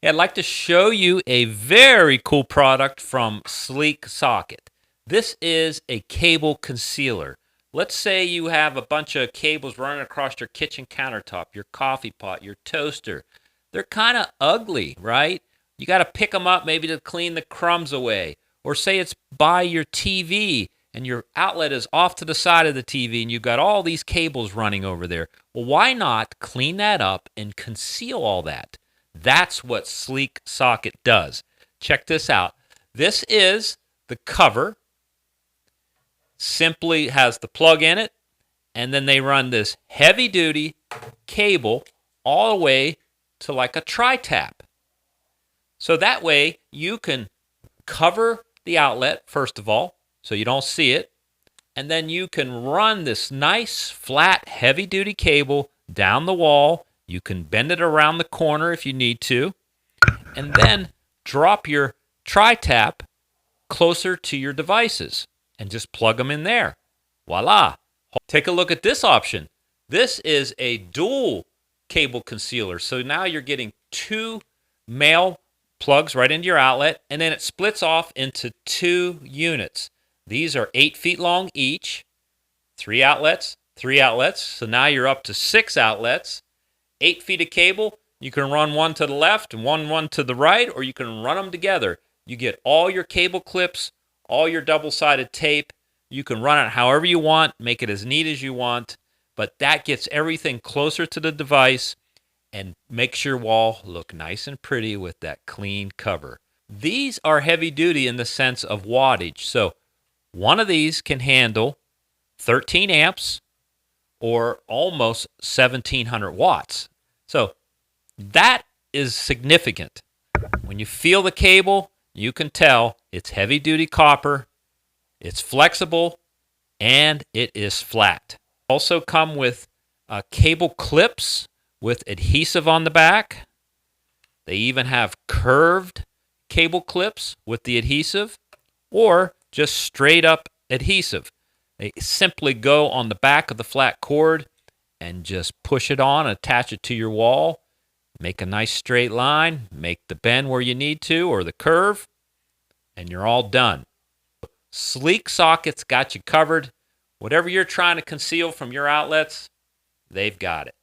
Hey, I'd like to show you a very cool product from Sleek Socket. This is a cable concealer. Let's say you have a bunch of cables running across your kitchen countertop, your coffee pot, your toaster. They're kind of ugly, right? You got to pick them up maybe to clean the crumbs away. Or say it's by your TV and your outlet is off to the side of the TV and you've got all these cables running over there. Well, why not clean that up and conceal all that? That's what Sleek Socket does. Check this out. This is the cover. Simply has the plug in it, and then they run this heavy-duty cable all the way to like a tri-tap. So that way you can cover the outlet, first of all, so you don't see it, and then you can run this nice, flat, heavy-duty cable down the wall. You can bend it around the corner if you need to, and then drop your tri-tap closer to your devices and just plug them in there. Voila. Take a look at this option. This is a dual cable concealer. So now you're getting two male plugs right into your outlet, and then it splits off into two units. These are 8 feet long each, 3 outlets. So now you're up to 6 outlets. 8 feet of cable, you can run one to the left and one to the right, or you can run them together. You get all your cable clips, all your double-sided tape. You can run it however you want, make it as neat as you want, but that gets everything closer to the device and makes your wall look nice and pretty with that clean cover. These are heavy-duty in the sense of wattage. So one of these can handle 13 amps, or almost 1,700 watts. So that is significant. When you feel the cable, you can tell it's heavy-duty copper, it's flexible, and it is flat. Also come with cable clips with adhesive on the back. They even have curved cable clips with the adhesive, or just straight up adhesive. They simply go on the back of the flat cord and just push it on, attach it to your wall, make a nice straight line, make the bend where you need to or the curve, and you're all done. Sleek Socket's got you covered. Whatever you're trying to conceal from your outlets, they've got it.